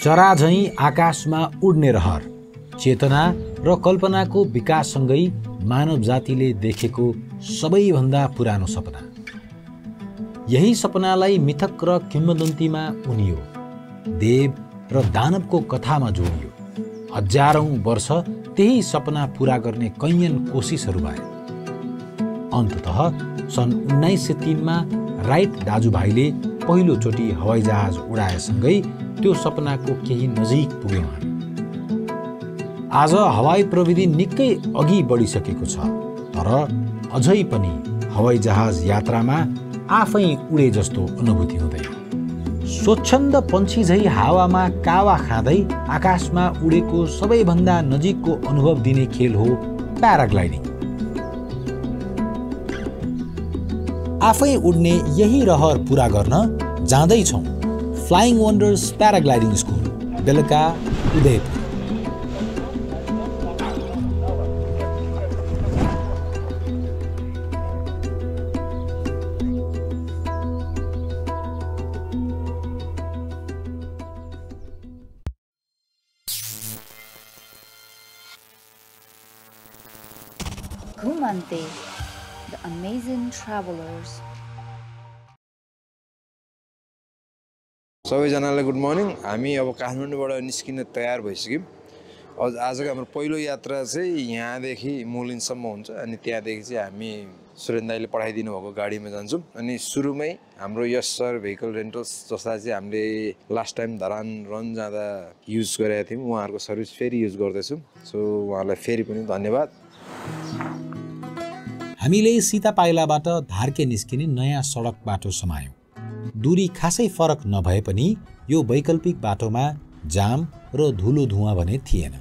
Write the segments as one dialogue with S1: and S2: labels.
S1: चरा झैं आकाशमा उड्ने रहर, चेतना र कल्पनाको विकाससँगै मानव जातिले देखेको सबैभन्दा पुरानो सपना। यही सपनालाई मिथक र किंवदन्तीमा उनियो, देव र दानवको कथामा जोडियो। हजारौं वर्ष त्यही सपना पूरा गर्ने कैयन कोसिसहरू भए। अन्ततः सन् 1903 मा राइट दाजुभाइले पहिलोचोटि हवाईजहाज उडाएसँगै त्यो सपनाको केही नजिक पुग्यौँ हामी। आज हवाई प्रविधि निकै अघि बढिसकेको छ, तर अझै पनि हवाईजहाज यात्रामा आफै उडे जस्तो अनुभूति हुँदैन। स्वच्छन्द पन्छी झै हावामा कावा खाँदै आकाशमा उडेको सबैभन्दा नजिकको अनुभव दिने खेल हो प्याराग्लाइडिङ। आफै उड्ने यही रहर पूरा गर्न जाँदैछौँ फ्लाइङ वन्डर्स प्याराग्लाइडिङ स्कुल, बेलुका Udaipur.
S2: Gumante, the amazing travelers.
S3: सबैजनालाई गुड मर्निङ। हामी अब काठमाडौँबाट निस्किन तयार भइसक्यौँ। आजको हाम्रो पहिलो यात्रा चाहिँ यहाँदेखि मुलिनसम्म हुन्छ, अनि त्यहाँदेखि चाहिँ हामी सुरेन दाइले पठाइदिनु भएको गाडीमा जान्छौँ। अनि सुरुमै हाम्रो यस सर भेहिकल रेन्टल्स, जसलाई चाहिँ हामीले लास्ट टाइम धरान रन जाँदा युज गरेका थियौँ, उहाँहरूको सर्भिस फेरि युज गर्दैछौँ। सो उहाँलाई फेरि पनि धन्यवाद।
S1: हामीले सीतापाइलाबाट धार्के निस्किने नयाँ सडक बाटो समायौँ। दूरी खासै फरक नभए पनि यो वैकल्पिक बाटोमा जाम र धुलो धुवाँ भने थिएन।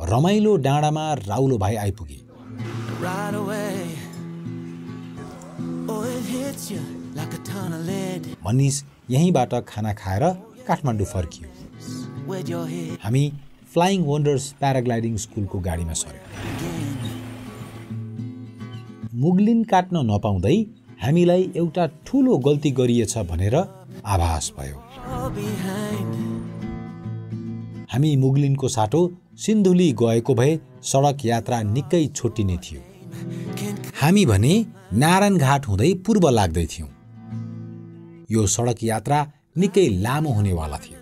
S1: रमाइलो डाँडामा राउलो भाइ आइपुगे। मनिष यहीँबाट खाना खाएर काठमाडौँ फर्कियो। हामी फ्लाइङ वन्डर्स प्याराग्लाइडिङ स्कुलको गाडीमा सर्यौँ। मुग्लिन काट्न नपाउँदै हामीलाई एउटा ठुलो गल्ती गरिएछ भनेर आभास भयो। हामी मुग्लिनको साटो सिन्धुली गएको भए सडक यात्रा निकै छोटिने थियो। हामी भने नारायणघाट हुँदै पूर्व लाग्दै थियौँ। यो सडक यात्रा निकै लामो हुनेवाला थियो।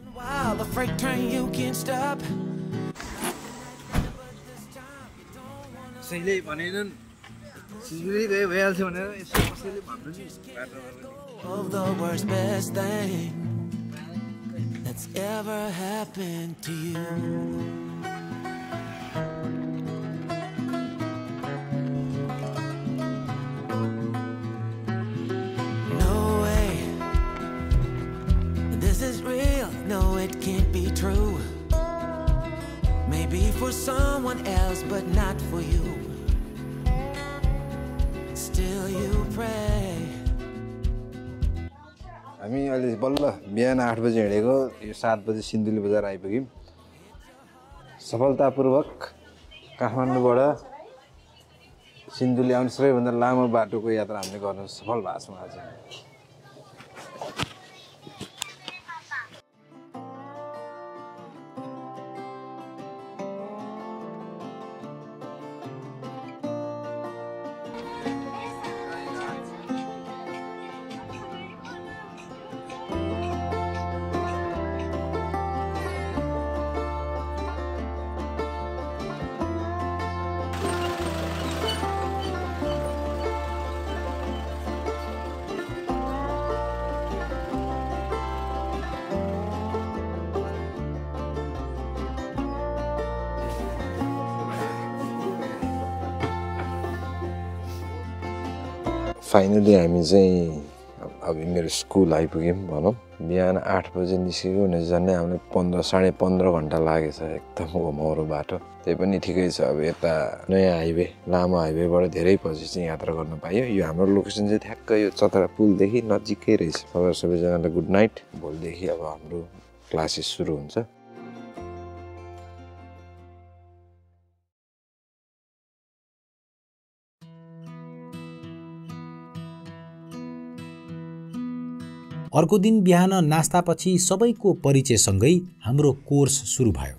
S4: No, it can't be true. Maybe for someone else, but not for you. Still you pray.
S3: हामी अहिले बल्ल बिहान 8 बजे हिँडेको, यो 7 बजे सिन्धुली बजार आइपुग्यौँ। सफलतापूर्वक काठमाडौँबाट सिन्धुली आउने सबैभन्दा लामो बाटोको यात्रा हामीले गर्न सफल भएको छौँ आज। फाइनली हामी चाहिँ अब मेरो स्कुल आइपुग्यौँ भनौँ बिहान 8 बजे निस्केको भने झन्डै हामीले 15-15.5 घन्टा लागेछ एकदम घुमाउरो बाटो त्यही पनि ठिकै छ अब यता नयाँ हाइवे लामो हाइवेबाट धेरै पछि चाहिँ यात्रा गर्न पाइयो यो हाम्रो लोकेसन चाहिँ ठ्याक्क यो चतरा पुलदेखि नजिकै रहेछ सबैजनालाई गुड नाइट भोलिदेखि अब हाम्रो क्लासेस सुरु हुन्छ
S1: अर्को दिन बिहान नास्तापछि सबैको परिचयसँगै हाम्रो कोर्स सुरु भयो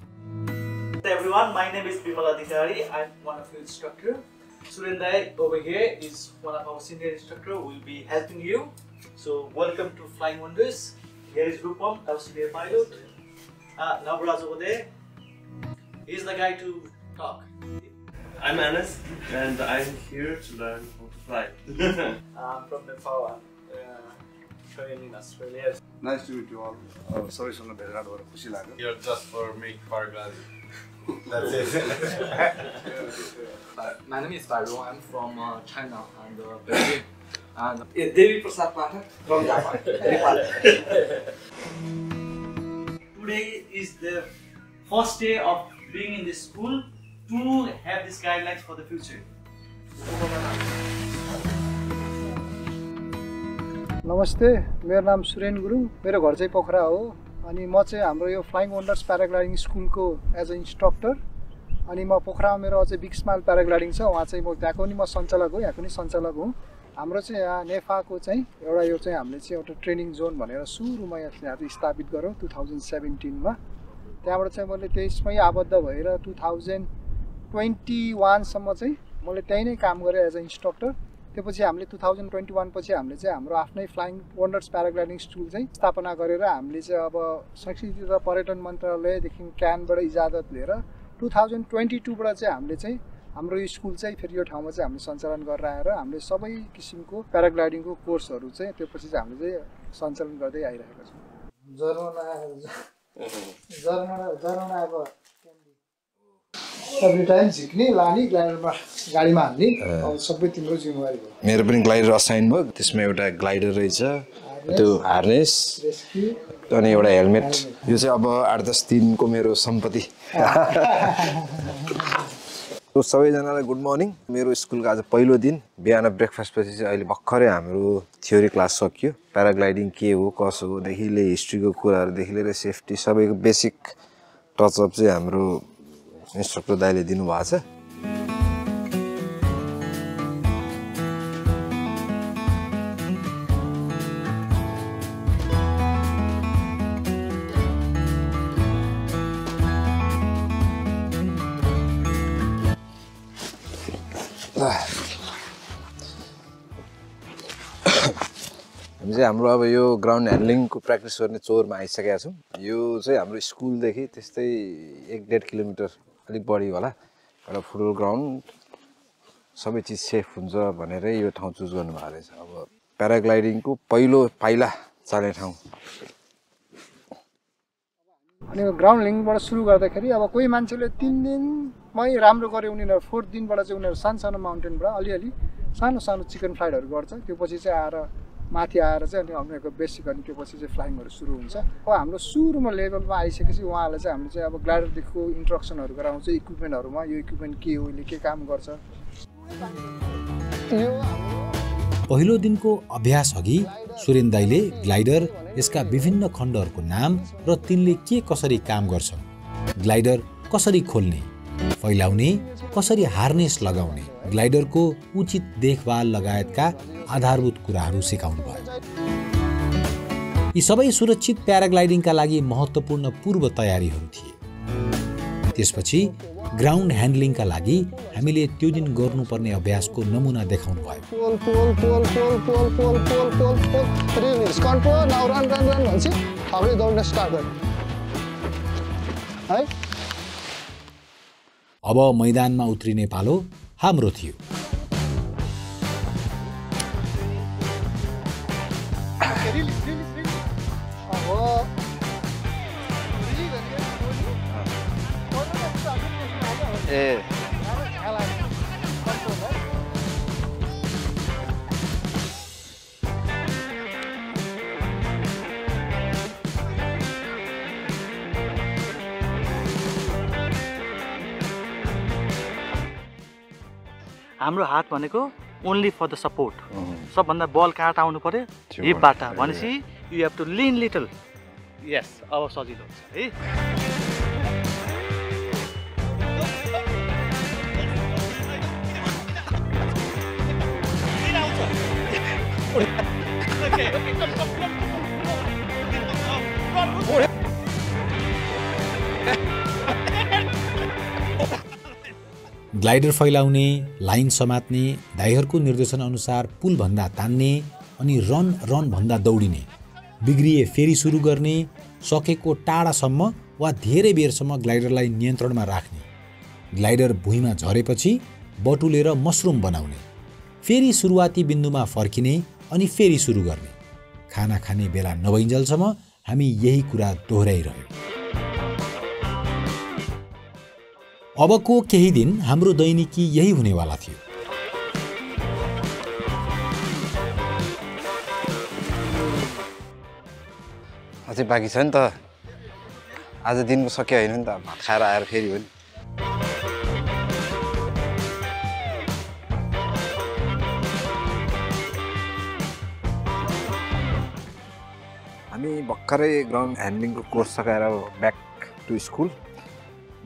S5: Everyone, my name is Bimal Adhikari. I'm one of your instructor. Surendai over here is one of our senior instructor who will be helping you. So welcome to Flying Wonders. Here is Rupam, our senior pilot. Navraj over there. He's the guy to talk.
S6: I'm Anas and I'm here to learn how to fly.
S5: I'm from Nepal. I'm in Australia.
S7: Nice to meet you all. सबैसँग भेटघाट भएर खुसी लाग्यो.
S8: You're just for make paragliding.
S7: That's it.
S9: My name is Bairu. I'm from China and Beijing. And Devi Prasad Pathak from Japan.
S5: Today is the first day of being in this school to have these guidelines for the future.
S10: नमस्ते मेरो नाम सुरेन गुरुङ मेरो घर चाहिँ पोखरा हो अनि म चाहिँ हाम्रो यो फ्लाइङ वन्डर्स प्याराग्लाइडिङ स्कुलको एज अ इन्स्ट्रक्टर अनि म पोखरामा मेरो अझै बिग स्माइल प्याराग्लाइडिङ छ वहाँ चाहिँ म त्यहाँको नि म सञ्चालक हो यहाँको नि सञ्चालक हुँ हाम्रो चाहिँ यहाँ नेफाको चाहिँ एउटा यो चाहिँ हामीले चाहिँ एउटा ट्रेनिङ जोन भनेर सुरुमा यहाँ स्थापित गरौँ 2017 मा त्यहाँबाट चाहिँ मैले त्यसमै आबद्ध भएर 2021 सम्म चाहिँ मैले त्यही नै काम गरेँ एज अ इन्स्ट्रक्टर त्यसपछि हामीले 2021 पछि हामीले चाहिँ हाम्रो आफ्नै फ्लाइङ वन्डर्स प्याराग्लाइडिङ स्कुल चाहिँ स्थापना गरेर हामीले चाहिँ अब संस्कृति र पर्यटन मन्त्रालयदेखि क्यानबाट इजाजत लिएर 2022 बाट चाहिँ हामीले चाहिँ हाम्रो यो स्कुल चाहिँ फेरि यो ठाउँमा चाहिँ हामीले सञ्चालन गरेर आएर हामीले सबै किसिमको प्याराग्लाइडिङको कोर्सहरू चाहिँ त्यसपछि चाहिँ हामीले चाहिँ सञ्चालन गर्दै आइरहेका छौँ अब एभ्री टाइम झिक्ने लाने ग्लाइडरमा गाडीमा हाल्ने अब सबै तिम्रो जिम्मेवारी हो
S3: मेरो पनि ग्लाइडर असाइन भयो त्यसमा एउटा ग्लाइडर रहेछ त्यो हार्नेस अनि एउटा हेलमेट यो चाहिँ अब 8-10 दिनको मेरो सम्पत्ति सबैजनालाई गुड मर्निङ मेरो स्कुलको आज पहिलो दिन बिहान ब्रेकफास्ट पछि चाहिँ अहिले भर्खरै हाम्रो थ्योरी क्लास सकियो प्याराग्लाइडिङ के हो कसो हो देखि लिएर हिस्ट्रीको कुराहरूदेखि लिएर सेफ्टी सबैको बेसिक टचअप चाहिँ हाम्रो इन्स्ट्रक्टर दाइले दिनुभएको छ हामी चाहिँ हाम्रो अब यो ग्राउन्ड ह्यान्डलिङको प्र्याक्टिस गर्ने चोरमा आइसकेका छौँ यो चाहिँ हाम्रो स्कुलदेखि त्यस्तै 1-1.5 किलोमिटर अलिक बढी होला एउटा फुटबल ग्राउन्ड सबै चिज सेफ हुन्छ भनेर यो ठाउँ चुज गर्नुभएको रहेछ अब प्याराग्लाइडिङको पहिलो पाइला चाल्ने ठाउँ
S10: अनि ग्राउन्ड लिङबाट सुरु गर्दाखेरि अब कोही मान्छेले 3 दिनमै राम्रो गर्यो उनीहरू 4th दिनबाट चाहिँ उनीहरू सानो माउन्टेनबाट अलिअलि सानो चिकन फ्लाइटहरू गर्छ त्यो पछि चाहिँ आएर माथि आएर चाहिँ अनि उनीहरूको बेसिक अनि त्यो पछि चाहिँ फ्लाइङहरू सुरु हुन्छ अब हाम्रो सुरुमा लेभलमा आइसकेपछि उहाँहरूलाई चाहिँ हामीले चाहिँ अब ग्लाइडरदेखिको इन्स्ट्रक्सनहरू गराउँछ इक्विपमेन्टहरूमा यो इक्विपमेन्ट के हो यसले के काम गर्छ
S1: पहिलो दिनको अभ्यास अघि सुरेन दाइले ग्लाइडर यसका विभिन्न खण्डहरूको नाम र तिनले के कसरी काम गर्छन् ग्लाइडर कसरी खोल्ने फैलाउने कसरी हार्नेस लगाउने ग्लाइडरको उचित देखभाल लगायतका आधारभूत कुराहरू सिकाउनु भयो यी सबै सुरक्षित प्याराग्लाइडिङका लागि महत्त्वपूर्ण पूर्व तयारीहरू थिए त्यसपछि ग्राउन्ड ह्यान्डलिङका लागि हामीले त्यो दिन गर्नुपर्ने अभ्यासको नमुना देखाउनु भयो अब मैदानमा उत्रिने पालो हाम्रो थियो
S5: हाम्रो हात भनेको ओन्ली फर द सपोर्ट सबभन्दा बल कहाँ आउनु पर्यो हिपबाट भनेपछि यु हेभ टु लिन लिटल यस अब सजिलो हुन्छ है
S1: ग्लाइडर फैलाउने लाइन समात्ने दाइहरूको निर्देशन अनुसार पुल भन्दा तान्ने अनि रन भन्दा दौडिने बिग्रिए फेरि सुरु गर्ने सकेको टाढासम्म वा धेरै बेरसम्म ग्लाइडरलाई नियन्त्रणमा राख्ने ग्लाइडर भुइँमा झरेपछि बटुलेर मसरुम बनाउने फेरि सुरुवाती बिन्दुमा फर्किने अनि फेरि सुरु गर्ने खाना खाने बेला नभइन्जेलसम्म हामी यही कुरा दोहोऱ्याइरह्यौँ अबको केही दिन हाम्रो दैनिकी यही हुनेवाला थियो
S3: अझै बाँकी छ नि त आज दिनको सक्यो होइन नि त भात खाएर आएर फेरि हो नि हामी भर्खरै ग्राउन्ड ह्यान्डलिङको कोर्स सकाएर ब्याक टु स्कुल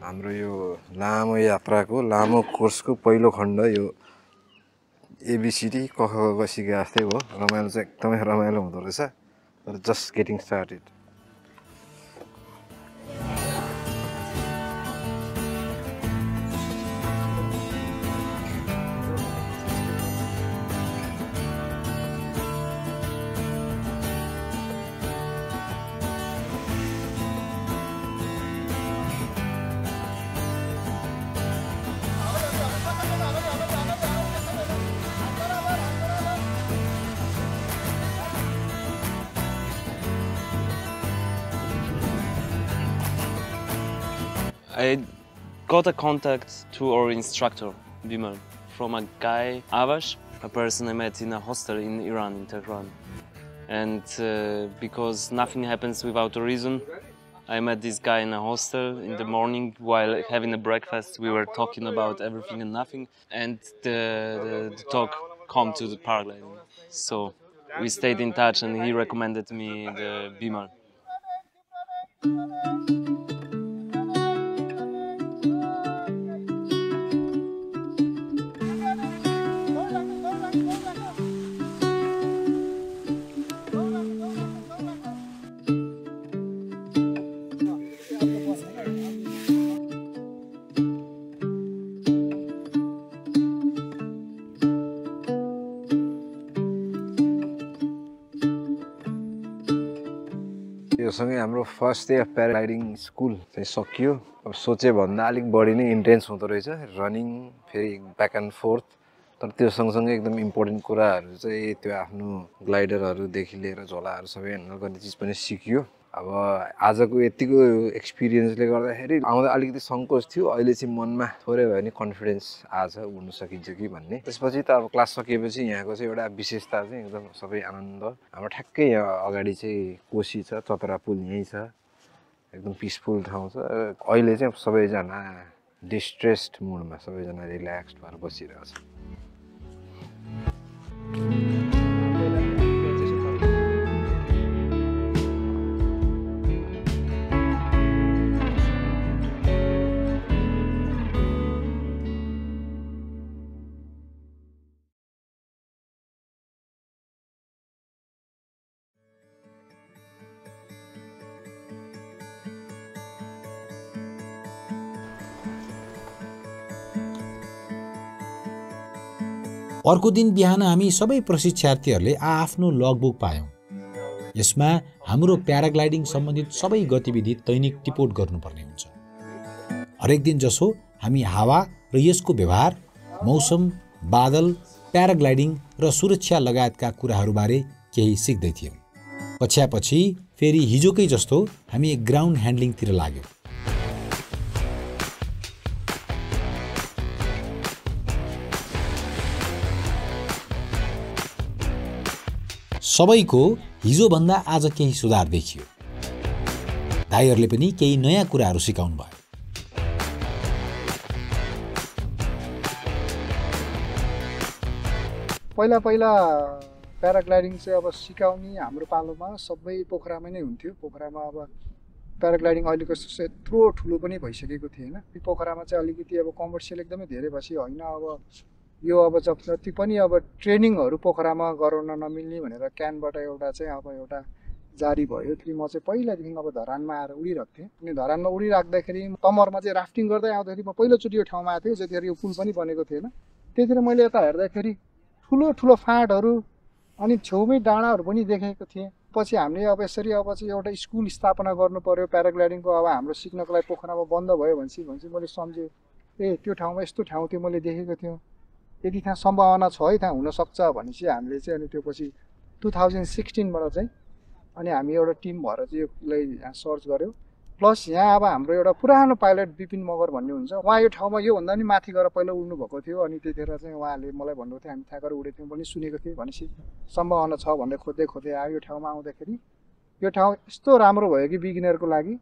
S3: हाम्रो यो लामो यात्राको लामो कोर्सको पहिलो खण्ड यो एबिसिडी क ख ग सिके जस्तै हो रमाइलो चाहिँ एकदमै रमाइलो हुँदो रहेछ तर just getting started
S6: I got a contact to our instructor, Bimal, from a guy, Avash, a person I met in a hostel in Iran, in Tehran. And because nothing happens without a reason, I met this guy in a hostel in the morning while having a breakfast. We were talking about everything and nothing, and the talk come to the paragliding. So we stayed in touch and he recommended me the Bimal.
S3: सँगै हाम्रो first day of paragliding school चाहिँ सकियो अब सोचे भन्दा अलिक बढी नै इन्टेन्स हुँदो रहेछ रनिङ फेरि ब्याक एन्ड फोर्थ तर त्यो सँगसँगै एकदम इम्पोर्टेन्ट कुराहरू चाहिँ त्यो आफ्नो ग्लाइडरहरूदेखि लिएर झोलाहरू सबै ह्यान्डल गर्ने चिज पनि सिकियो अब आजको यतिको एक्सपिरियन्सले गर्दाखेरि आउँदा अलिकति सङ्कोच थियो अहिले चाहिँ मनमा थोरै भए पनि कन्फिडेन्स आज उड्नु सकिन्छ कि भन्ने त्यसपछि त अब क्लास सकिएपछि यहाँको चाहिँ एउटा विशेषता चाहिँ एकदम सबै आनन्द हाम्रो ठ्याक्कै यहाँ अगाडि चाहिँ कोसी छ चतरा पुल यहीँ छ एकदम पिसफुल ठाउँ छ अहिले चाहिँ सबैजना डिस्ट्रेस्ड मुडमा सबैजना रिल्याक्स्ड भएर बसिरहेको छ
S1: अर्को दिन बिहान हामी सबै प्रशिक्षार्थीहरूले आफ्नो लगबुक पायौँ यसमा हाम्रो प्याराग्लाइडिङ सम्बन्धित सबै गतिविधि दैनिक टिपोट गर्नुपर्ने हुन्छ हरेक दिन जसो हामी हावा र यसको व्यवहार मौसम बादल प्याराग्लाइडिङ र सुरक्षा लगायतका कुराहरूबारे केही सिक्दै थियौँ कक्षापछि फेरि हिजोकै जस्तो हामी ग्राउन्ड ह्यान्डलिङतिर लाग्यौँ सबैको हिजोभन्दा आज केही सुधार देखियो दाइहरूले पनि केही नयाँ कुराहरू सिकाउनु भयो
S10: पहिला प्याराग्लाइडिङ चाहिँ अब सिकाउने हाम्रो पालोमा सबै पोखरामै नै हुन्थ्यो। पोखरामा अब प्याराग्लाइडिङ अहिलेको यत्रो ठुलो पनि भइसकेको थिएन। पोखरामा चाहिँ अलिकति अब कमर्सियल एकदमै धेरै भएपछि होइन, अब यो अब जति पनि अब ट्रेनिङहरू पोखरामा गराउन नमिल्ने भनेर क्यानबाट एउटा चाहिँ अब एउटा जारी भयो। त्यसले म चाहिँ पहिलादेखि अब धरानमा आएर उडिरहेको थिएँ। अनि धरानमा उडिराख्दाखेरि तमरमा चाहिँ राफ्टिङ गर्दै आउँदाखेरि म पहिलोचोटि यो ठाउँमा आएको थिएँ, जतिखेर यो पुल पनि बनेको थिएन। त्यतिखेर मैले यता हेर्दाखेरि ठुलो ठुलो फाँटहरू अनि छेउमै डाँडाहरू पनि देखेको थिएँ। पछि हामीले अब यसरी अब चाहिँ एउटा स्कुल स्थापना गर्नु पर्यो प्याराग्लाइडिङको, अब हाम्रो सिक्नको लागि पोखरामा बन्द भयो भनेपछि मैले सम्झेँ ए त्यो ठाउँमा यस्तो ठाउँ थियो मैले देखेको थिएँ, यदि त्यहाँ सम्भावना छ है त्यहाँ हुनसक्छ भनेपछि हामीले चाहिँ अनि त्यो पछि 2016बाट चाहिँ अनि हामी एउटा टिम भएर चाहिँ योलाई यहाँ सर्च गऱ्यौँ। प्लस यहाँ अब हाम्रो एउटा पुरानो पाइलट विपिन मगर भन्ने हुन्छ, उहाँ यो ठाउँमा योभन्दा पनि माथि गएर पहिला उड्नु भएको थियो। अनि त्यतिखेर चाहिँ उहाँले मलाई भन्नुभएको थियो, हामी त्यहाँ गएर उडेको थियौँ पनि सुनेको थिएँ भनेपछि सम्भावना छ भनेर खोज्दै आयो। यो ठाउँमा आउँदाखेरि यो ठाउँ यस्तो राम्रो भयो कि बिगिनरको लागि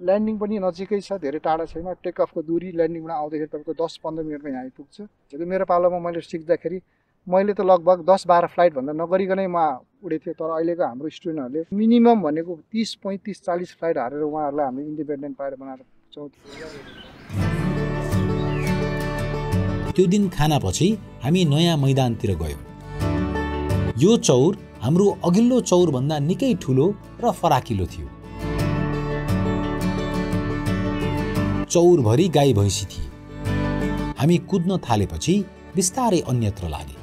S10: ल्यान्डिङ पनि नजिकै छ, धेरै टाढा छैन। टेक अफको दूरी ल्यान्डिङबाट आउँदाखेरि तपाईँको 10-15 मिनटमा यहाँ आइपुग्छ। मेरो पालोमा मैले सिक्दाखेरि मैले त लगभग 10-12 फ्लाइटभन्दा नगरिकनै म उडेको थिएँ। तर अहिलेको हाम्रो स्टुडेन्टहरूले मिनिमम भनेको 30, 35, 40 फ्लाइट हारेर उहाँहरूलाई हामीले इन्डिपेन्डेन्ट पाइलट बनाएर पुग्छौँ।
S1: त्यो दिन खानापछि हामी नयाँ मैदानतिर गयौँ। यो चौर हाम्रो अघिल्लो चौरभन्दा निकै ठुलो र फराकिलो थियो। चौरभरि गाई भैँसी थिए। हामी कुद्न थालेपछि बिस्तारै अन्यत्र लागे।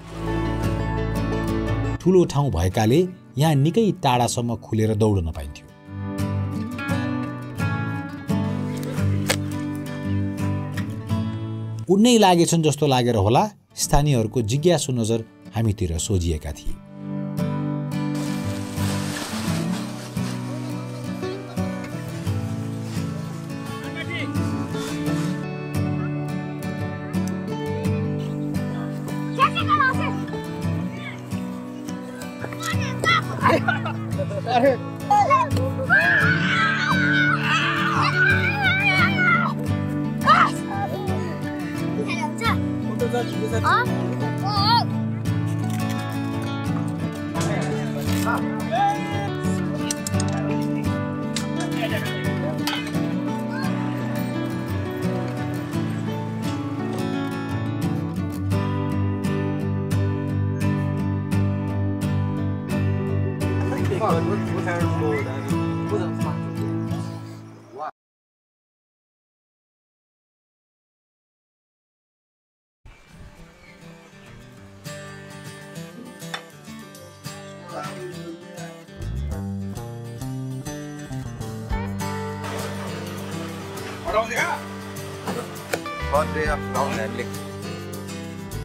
S1: ठुलो ठाउँ भएकाले यहाँ निकै टाढासम्म खुलेर दौड्न पाइन्थ्यो। उड्नै लागेछन् जस्तो लागेर होला स्थानीयहरूको जिज्ञासु नजर हामीतिर सोझिएका थिए।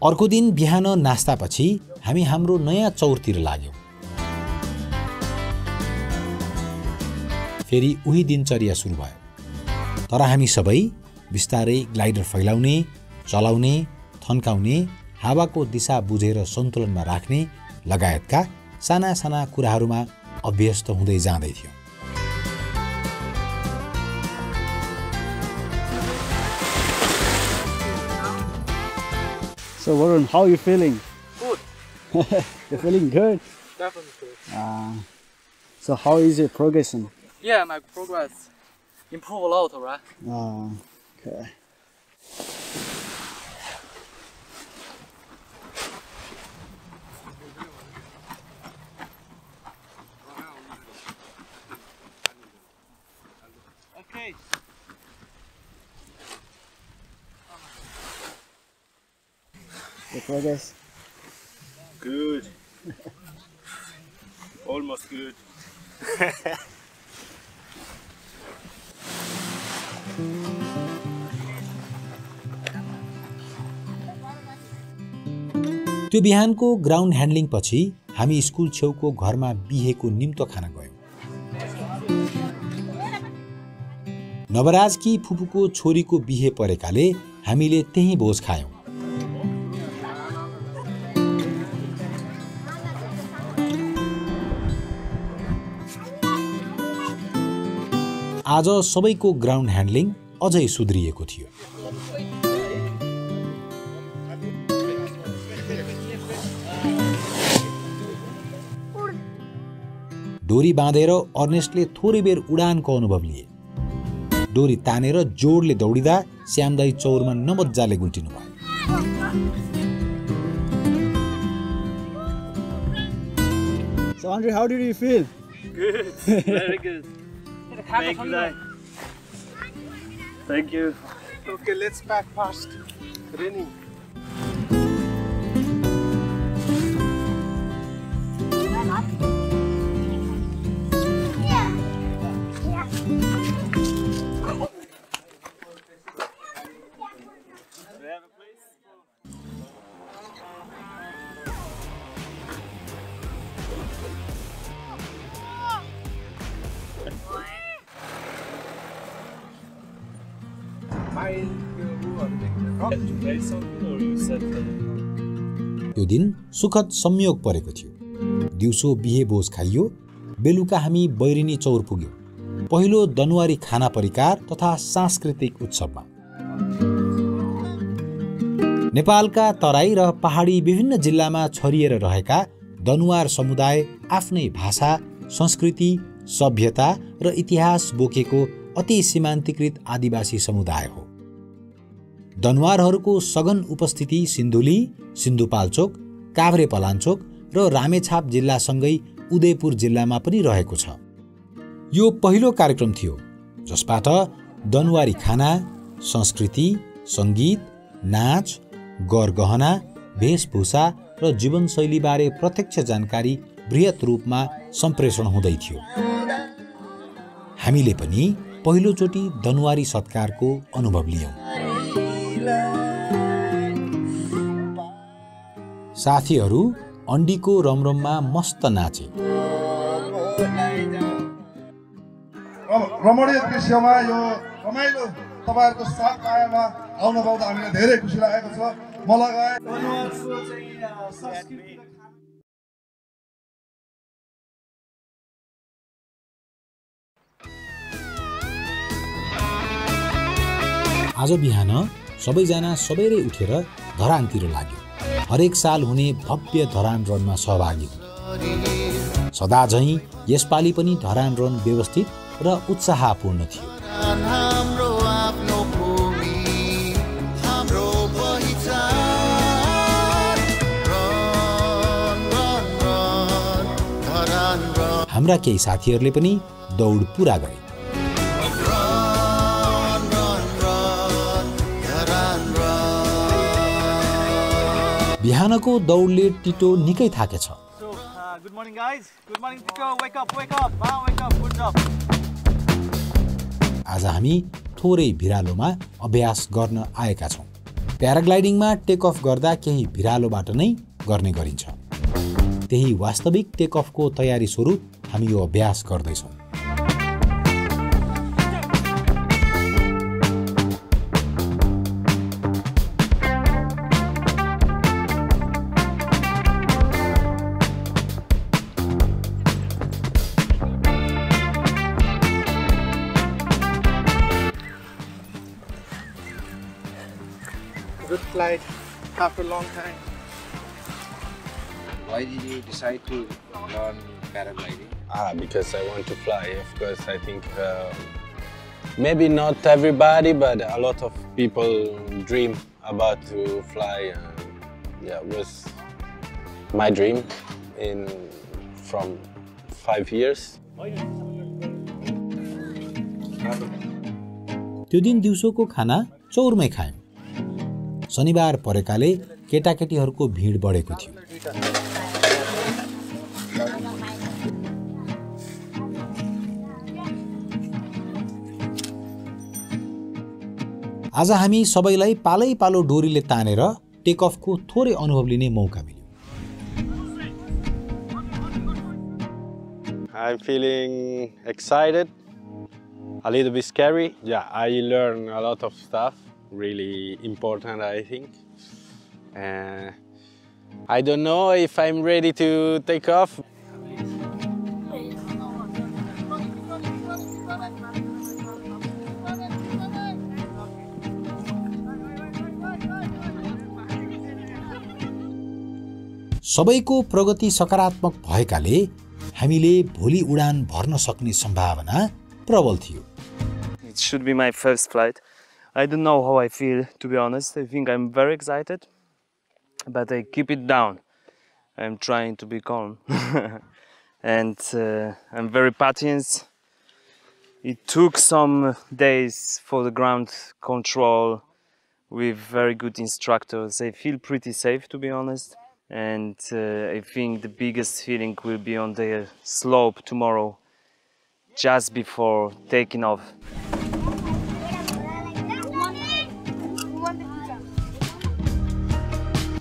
S1: अर्को दिन बिहान नास्तापछि हामी हाम्रो नयाँ चौरतिर लाग्यौँ। फेरि उही दिनचर्या सुरु भयो। तर हामी सबै बिस्तारै ग्लाइडर फैलाउने, चलाउने, थन्काउने, हावाको दिशा बुझेर सन्तुलनमा राख्ने लगायतका साना साना कुराहरूमा अभ्यस्त हुँदै जाँदै थियौँ।
S11: So Varun, how are you feeling?
S9: Good.
S11: You're feeling good?
S9: Definitely.
S11: So how is your progression?
S9: Yeah, my progress improved a lot, right?
S11: Okay.
S9: Okay.
S11: Your progress?
S8: Good. Almost good.
S1: त्यो बिहानको ग्राउन्ड ह्यान्डलिङ पछि हामी school छेउको घरमा बिहेको निम्तो खान गयौँ। नवराजकी फुपूको छोरीको बिहे परेकाले हामीले त्यही भोज खायौँ। आज सबैको ग्राउन्ड ह्यान्डलिङ अझै सुध्रिएको थियो। डोरी बाँधेर अर्नेस्टले थोरै बेर उडानको अनुभव लिए। डोरी तानेर जोडले दौडिँदा श्यामदाई चौरमा नमज्जाले गुल्टिनु भयो।
S11: So Andre, how did you feel?
S8: Good, very good. Thank you, Dai. Thank you.
S10: Okay, let's pack fast. Raining.
S1: त्यो दिन सुखद संयोग परेको थियो। दिउँसो बिहे भोज खाइयो, बेलुका हामी बैरिनी चौर पुग्यौं, पहिलो दनुवारी खाना परिकार तथा सांस्कृतिक उत्सवमा। नेपालका तराई र पहाडी विभिन्न जिल्लामा छरिएर रहेका दनुवार समुदाय आफ्नै भाषा, संस्कृति, सभ्यता र इतिहास बोकेको अति सीमान्तीकृत आदिवासी समुदाय हो। दनुवारहरूको सघन उपस्थिति सिन्धुली, सिन्धुपाल्चोक, काभ्रेपलाञ्चोक र रामेछाप जिल्लासँगै उदयपुर जिल्लामा पनि रहेको छ। यो पहिलो कार्यक्रम थियो जसबाट दनुवारी खाना, संस्कृति, सङ्गीत, नाच, गरगहना, वेशभूषा र जीवनशैलीबारे प्रत्यक्ष जानकारी बृहत रूपमा सम्प्रेषण हुँदै थियो। हामीले पनि पहिलोचोटि दनुवारी सत्कारको अनुभव लियौं। साथीहरू अन्डीको रमरममा मस्त नाचे।
S7: रमणीय दृश्यमा यो रमाइलो तपाईहरुको साथ पाएमा आउन पाउँदा हामीलाई धेरै खुसी लागेको छ। म लगायत
S1: आज बिहान सबैजना सबैरै उठेर धरानतिर लाग्यो। हरेक साल हुने भव्य धरान रनमा सहभागी हुन्। सदा झैं यसपालि पनि धरान रन व्यवस्थित र उत्साहपूर्ण थियो। हाम्रा केही साथीहरूले पनि दौड पूरा गरे। बिहानको दौडले टिटो निकै थाकेछ।
S5: Good morning guys. Good morning Tito. Wake up. Wake up. Good job.
S1: आज हामी थोरै भिरालोमा अभ्यास गर्न आएका छौं। प्याराग्लाइडिङमा टेक अफ गर्दा केही भिरालोबाट नै गर्ने गरिन्छ। त्यही वास्तविक टेक अफको तयारी स्वरूप हामी यो अभ्यास गर्दैछौं।
S10: Good flight after a long time.
S3: Why did you decide to learn paragliding?
S12: Because I want to fly. Of course, I think maybe not everybody, but a lot of people dream about to fly. Yeah, it was my dream from 5 years.
S1: त्यो दिन दिउँसोको खाना चौरमै खायौं। शनिबार परेकाले केटाकेटीहरूको भिड बढेको थियो। आज हामी सबैलाई पालै पालो डोरीले तानेर टेक अफको थोरै अनुभव लिने मौका मिल्यो।
S12: I'm feeling excited, a little bit scary. Yeah, I learned a lot of stuff. Really important, I think. I don't know if I'm ready to take off.
S1: सबैको प्रगति सकारात्मक भएकाले हामीले भोलि उडान भर्न सक्ने सम्भावना प्रबल थियो।
S6: It should be my first flight. I don't know how I feel, to be honest. I think I'm very excited, but I keep it down. I'm trying to be calm. And I'm very patient. It took some days for the ground control with very good instructors. I feel pretty safe, to be honest. And I think the biggest feeling will be on the slope tomorrow, just before taking off.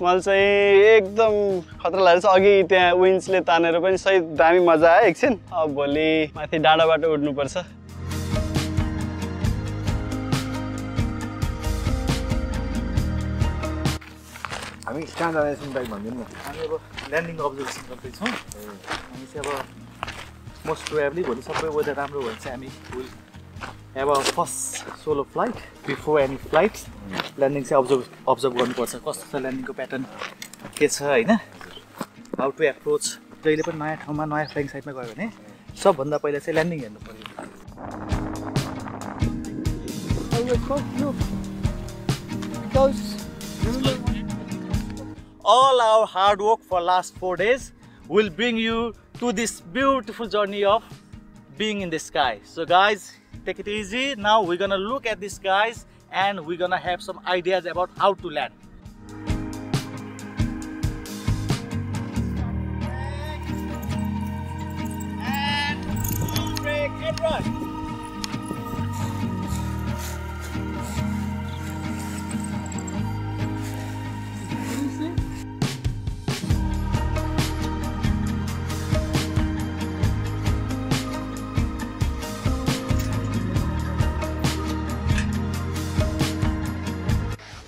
S11: मलाई चाहिँ एकदम खतरा लागेछ। अघि त्यहाँ विन्ड्सले तानेर पनि सही दामी मजा आयो एकछिन। अब भोलि माथि डाँडाबाट उड्नुपर्छ।
S5: हामी कहाँ जाँदैछौँ दाइ भनिदिनु न। हामी अब ल्यान्डिङ अब्जर्भेसन गर्दैछौँ। हामी चाहिँ अब मोस्ट प्रोबेबली भोलि सबै वेदर राम्रो भयो भने चाहिँ हामी will have a first solo flight before any flight. Landing चाहिँ अब्जर्भ गर्नुपर्छ, कस्तो छ ल्यान्डिङको प्याटर्न के छ होइन, हाउ टु एप्रोच। जहिले पनि नयाँ ठाउँमा नयाँ फ्लाइङ साइटमा गयो भने सबभन्दा पहिला चाहिँ ल्यान्डिङ हेर्नु पर्यो। All our hard work for last 4 days will bring you to this beautiful journey of being in the sky. So guys, take it easy. Now we're gonna look at these guys and we're gonna have some ideas about how to land. And brake and run.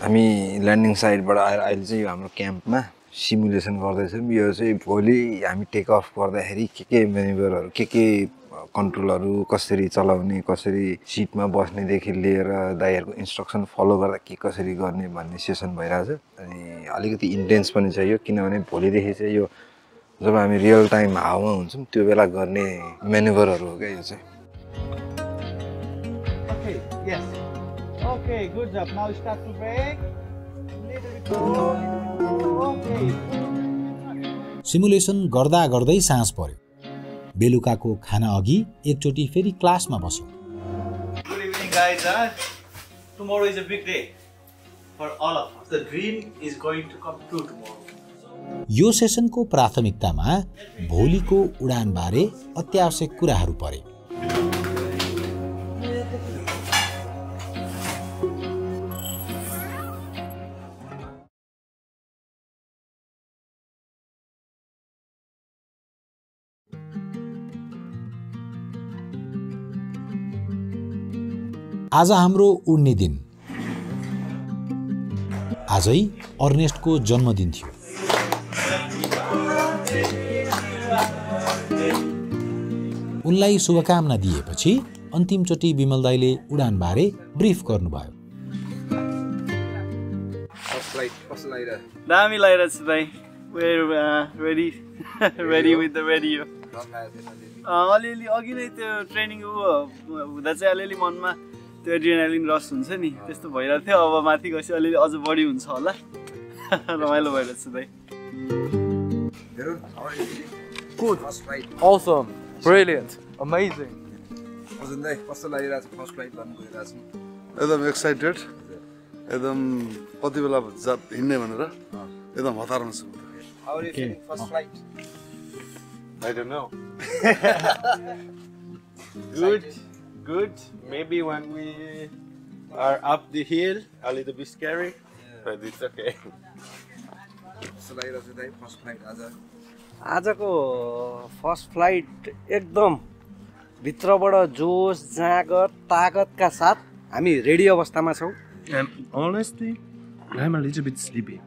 S3: हामी landing साइडबाट आएर अहिले चाहिँ यो हाम्रो क्याम्पमा simulation गर्दैछौँ। यो चाहिँ भोलि हामी टेक अफ गर्दाखेरि के मेनेभरहरू के कन्ट्रोलहरू कसरी चलाउने, कसरी सिटमा बस्नेदेखि लिएर दाइहरूको इन्स्ट्रक्सन फलो गर्दा के कसरी गर्ने भन्ने सेसन भइरहेछ। अनि अलिकति इन्टेन्स पनि छ यो, किनभने भोलिदेखि चाहिँ यो जब हामी रियल टाइम हावामा हुन्छौँ त्यो बेला गर्ने मेनेभरहरू हो क्या यो चाहिँ।
S5: Okay, yes. Okay, good job. Now start to brake. Little bit more. Okay.
S1: Simulation गर्दा गर्दै साँझ पर्यो। बेलुकाको खाना अघि एकचोटि फेरि क्लासमा बस्यौँ।
S5: Good evening guys. Tomorrow is a big day for all of us. The dream is going to come true tomorrow.
S1: यो सेसनको प्राथमिकतामा भोलिको उडानबारे अत्यावश्यक कुराहरू परे। आज हाम्रो उड्ने दिन। आजै अर्नेस्टको जन्मदिन थियो। उनलाई शुभकामना दिएपछि अन्तिमचोटि विमल दाइले उडानबारे ब्रिफ गर्नुभयो।
S11: दामी लागिरहेछ दाइ। We're ready with the radio. अलिअलि अघि नै त्यो ट्रेनिङ हुँदा चाहिँ अलिअलि मनमा त्यो एड्रिनालिन रस हुन्छ नि, त्यस्तो भइरहेको थियो। अब माथि गएपछि अलिअलि अझ बढी हुन्छ होला। रमाइलो भइरहेछ दाइ।
S9: Good. Awesome. Brilliant. Amazing.
S7: एकदम एक्साइटेड, एकदम कति बेला हिँड्ने भनेर एकदम हतारमा छु।
S9: How are you feeling first flight?
S12: I don't know. Good. Maybe when we are up the hill, a little bit scary, but it's okay.
S9: आजको फर्स्ट फ्लाइट एकदम भित्रबाट जोश, जाँगर, ताकतका साथ हामी रेडी अवस्थामा छौं।
S6: Honestly, I'm a little bit sleepy.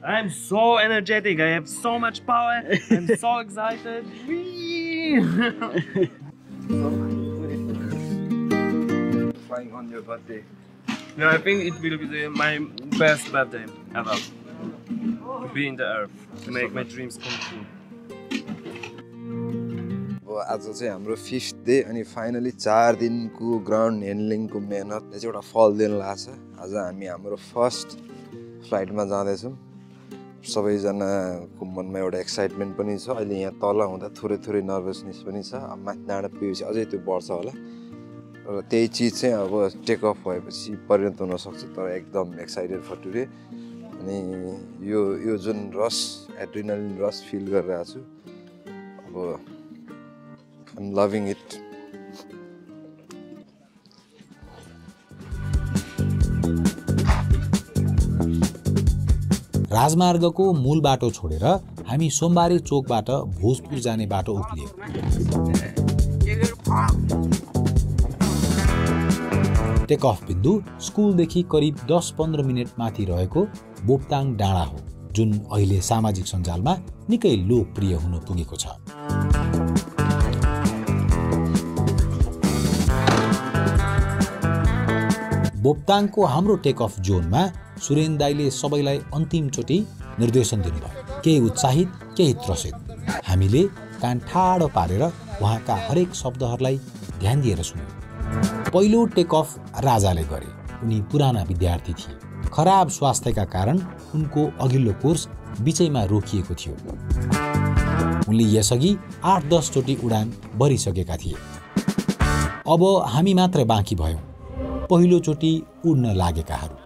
S6: I'm so energetic. I have so much power. I'm so excited.
S3: Flying on your birthday.
S6: No, I think it will be my best birthday ever. be in the air, to make my dreams come true.
S3: आज चाहिँ हाम्रो 5th day अनि finally 4 दिनको ground ह्यान्डलिङको मेहनतले चाहिँ एउटा फल दिन लाग्छ। आज हामी हाम्रो फर्स्ट फ्लाइटमा जाँदैछौँ। सबैजनाको मनमा एउटा एक्साइटमेन्ट पनि छ। अहिले यहाँ तल हुँदा थोरै थोरै नर्भसनेस पनि छ। अब माथि डाँडा पुगेपछि अझै त्यो बढ्छ होला। र त्यही चिज चाहिँ अब टेक अफ भएपछि परिणत हुनसक्छ। तर एकदम एक्साइटेड फर टुडे। अनि यो जुन रस एड्रिनलिन रस फिल गरिरहेको छु अब I'm loving it.
S1: राजमार्गको मूल बाटो छोडेर हामी सोमबारे चोकबाट भोजपुर जाने बाटो उक्लियौं। टेक अफ बिन्दु स्कुलदेखि करिब 10-15 मिनेट माथि रहेको बोप्ताङ डाँडा हो, जुन अहिले सामाजिक सञ्जालमा निकै लोकप्रिय हुन पुगेको छ। बोप्ताङको हाम्रो टेक अफ जोनमा सुरेन दाइले सबैलाई अन्तिमचोटि निर्देशन दिनुभयो। केही उत्साहित, केही त्रसित। हामीले कान ठाडो पारेर उहाँका हरेक शब्दहरूलाई ध्यान दिएर सुन्यौं। पहिलो टेक अफ राजाले गरे। उनी पुराना विद्यार्थी थिए। खराब स्वास्थ्यका कारण उनको अघिल्लो कोर्स बिचैमा रोकिएको थियो। उनले यसअघि 8-10 चोटि उडान भरिसकेका थिए। अब हामी मात्र बाँकी भयौं, पहिलो चोटि उड्न लागेकाहरू।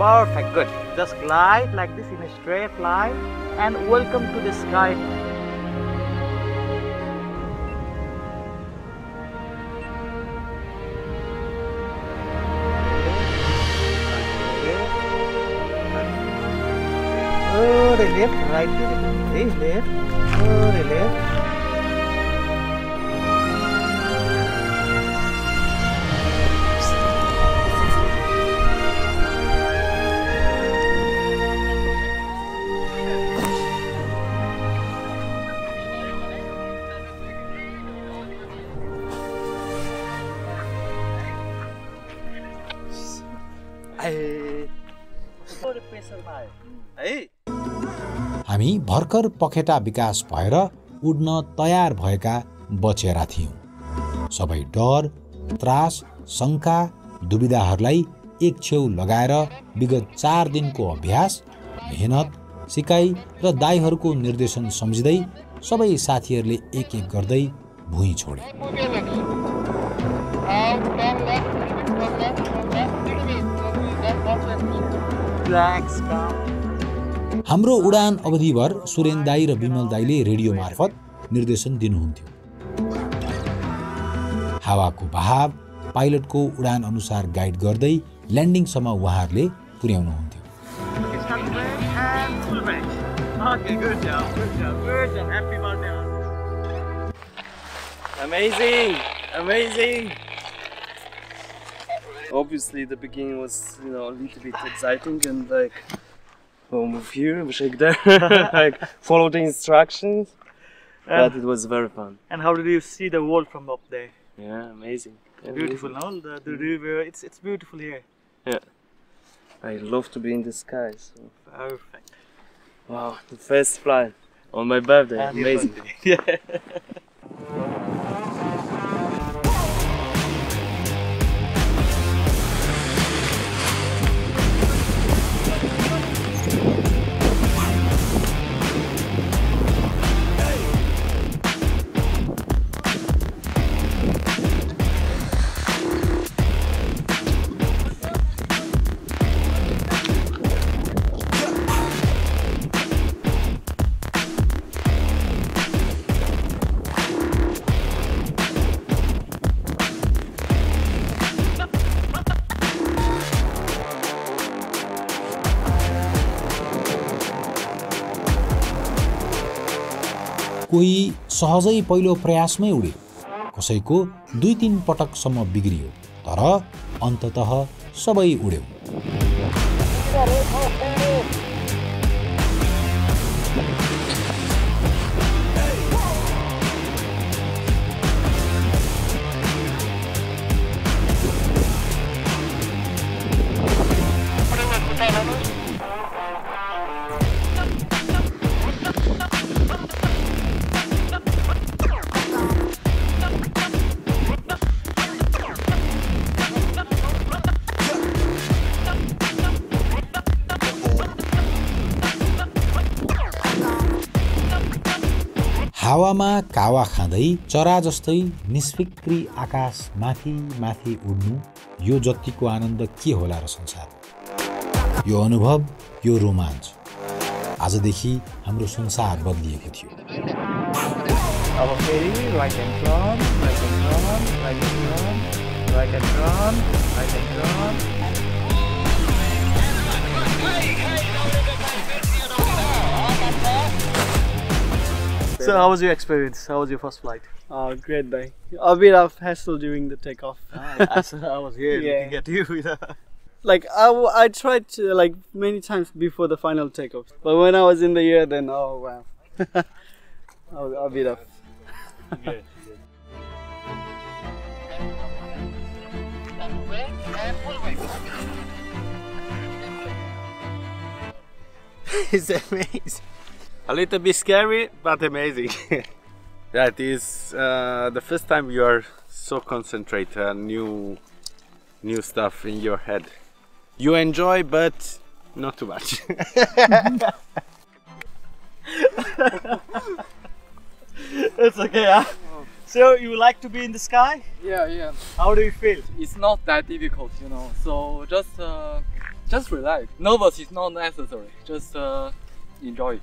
S5: Perfect, good. Just glide like this in a straight line and welcome to the sky. Oh, the left, right to the left, oh, the left.
S1: हामी भर्खर पखेटा विकास भएर उड्न तयार भएका बचेरा थियौं। सबै डर, त्रास, शंका, दुविधाहरूलाई एक छेउ लगाएर विगत 4 दिनको अभ्यास, मेहनत, सिकाइ र दाइहरूको निर्देशन सम्झिँदै सबै साथीहरूले एक एक गर्दै भुइँ छोडे। हाम्रो उडान अवधिभर सुरेन दाई र विमल दाईले रेडियो मार्फत निर्देशन दिनुहुन्थ्यो। हावाको बहाव, पाइलटको उडान अनुसार गाइड गर्दै ल्यान्डिङसम्म उहाँहरूले पुर्याउनुहुन्थ्यो।
S6: Amazing! Amazing!
S11: Obviously, the beginning was, you know, a little bit exciting and like, oh, move here, shake there, like follow the instructions. But it was very fun.
S5: And how did you see the world from up there?
S11: Yeah, amazing.
S5: Beautiful, no? The river, it's beautiful here.
S11: Yeah. I love to be in the sky. So.
S5: Perfect.
S11: Wow, the first flight on my birthday.
S5: Happy
S11: Amazing.
S5: birthday. Yeah.
S1: कोही सहजै पहिलो प्रयासमै उड्यो, कसैको 2-3 पटकसम्म बिग्रियो, तर अन्ततः सबै उड्यो। हावामा कावा खाँदै चरा जस्तै निष्फिक्री आकाश माथि माथि उड्नु, यो जतिको आनन्द के होला र संसार। यो अनुभव, यो रोमाञ्च आजदेखि हाम्रो संसार बदलिएको थियो।
S5: अब फेरि right and turn, right and turn, right and turn, right and turn, right and turn. So how was your experience? How was your first flight?
S11: Great day. A bit of hassle during the takeoff.
S5: I was here looking at you.
S11: Like I tried to, like many times before the final takeoff, but when I was in the air, then oh wow, a bit of.
S5: Good.
S11: It's amazing. A little bit scary, but amazing.
S12: Yeah, it is the first time you are so concentrated, new stuff in your head. You enjoy, but not too much.
S5: It's okay, huh? So you like to be in the sky?
S13: Yeah.
S5: How do you feel?
S13: It's not that difficult, you know. So just relax. Nervous is not necessary. Just enjoy.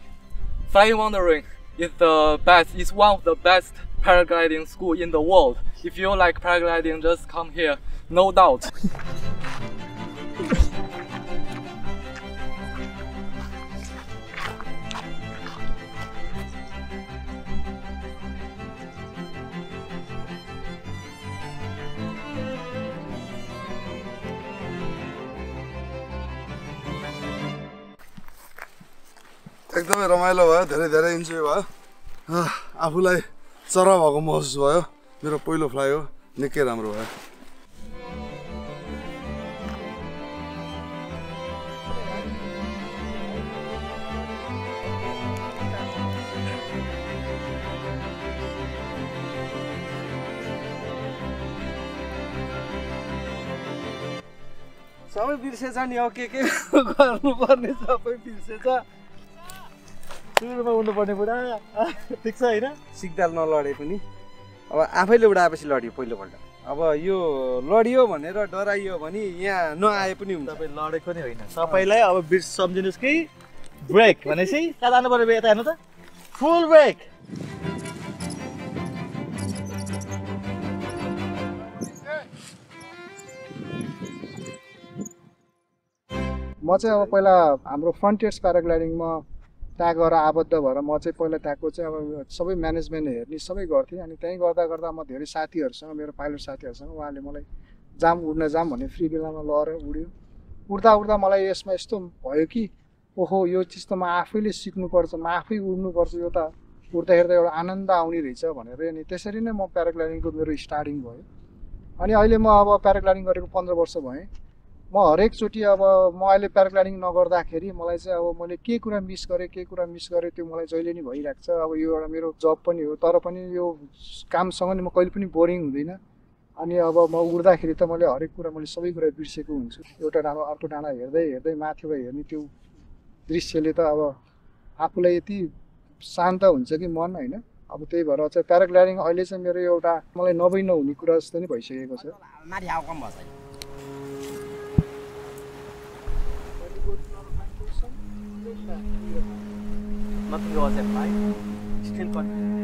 S13: Flying Wondering is the best. It's one of the best paragliding school in the world. If you like paragliding, just come here. No doubt.
S7: एकदमै रमाइलो भयो, धेरै enjoy भयो। आफूलाई चरा भएको महसुस भयो। मेरो पहिलो फ्लाइ हो, निकै राम्रो भयो।
S9: सबै बिर्सेछ नि, अब के गर्नुपर्ने सबै बिर्सेछ।
S5: सुरुमा उड्नुपर्ने बुढा ठिक छ हैन?
S9: सिग्नल नलडे पनि अब आफैले उडाएपछि लड्यो पहिलोपल्ट। अब यो लडियो भनेर डराइयो भने यहाँ नआए पनि हुन्छ।
S5: तपाईँ लडेको नि होइन, तपाईँलाई अब बिर्स सम्झिनुहोस् कि ब्रेक भनेपछि कहाँ जानु पर्यो, यता हेर्नु त, फुल ब्रेक।
S10: म चाहिँ अब पहिला हाम्रो फ्रन्टियर्स प्याराग्लाइडिङमा त्यहाँ गएर आबद्ध भएर म चाहिँ पहिला त्यहाँको चाहिँ अब सबै म्यानेजमेन्ट हेर्ने सबै गर्थेँ। अनि त्यहीँ गर्दा म धेरै साथीहरूसँग, मेरो पाइलट साथीहरूसँग उहाँले मलाई उड्न जाम भन्ने फ्री बेलामा लएर उड्यो उड्दा उड्दा मलाई यसमा यस्तो भयो कि ओहो यो चिज त म आफैले सिक्नुपर्छ म आफै उड्नुपर्छ यो त उड्दाखेरि त एउटा आनन्द आउने रहेछ भनेर अनि त्यसरी नै म प्याराग्लाइडिङको मेरो स्टार्टिङ भयो अनि अहिले म अब प्याराग्लाइडिङ गरेको 15 वर्ष भएँ म हरेकचोटि अब म अहिले प्याराग्लाइडिङ नगर्दाखेरि मलाई चाहिँ अब मैले के कुरा मिस गरेँ त्यो मलाई जहिले नि भइरहेको छ अब यो एउटा मेरो जब पनि हो तर पनि यो कामसँग नि म कहिले पनि बोरिङ हुँदैन अनि अब म उड्दाखेरि त मैले हरेक कुरा मैले सबै कुरा बिर्सेको हुन्छु एउटा डाँडा अर्को डाँडा हेर्दै हेर्दै माथिबाट हेर्ने त्यो दृश्यले त अब आफूलाई यति शान्त हुन्छ कि मन हैन अब त्यही भएर चाहिँ प्याराग्लाइडिङ अहिले चाहिँ मेरो एउटा मलाई नभई नहुने कुरा जस्तो नि भइसकेको छ
S5: Nothing was applied. Still continue.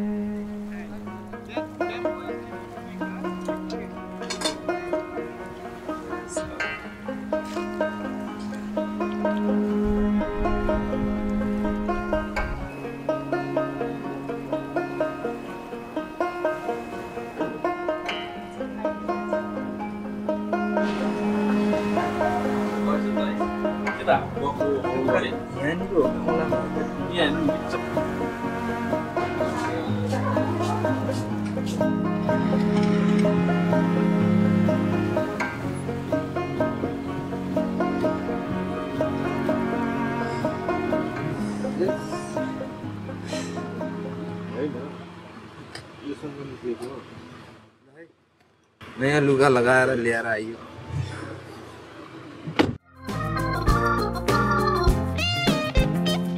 S3: नयाँ लुगा लगाएर ल्याएर आइयो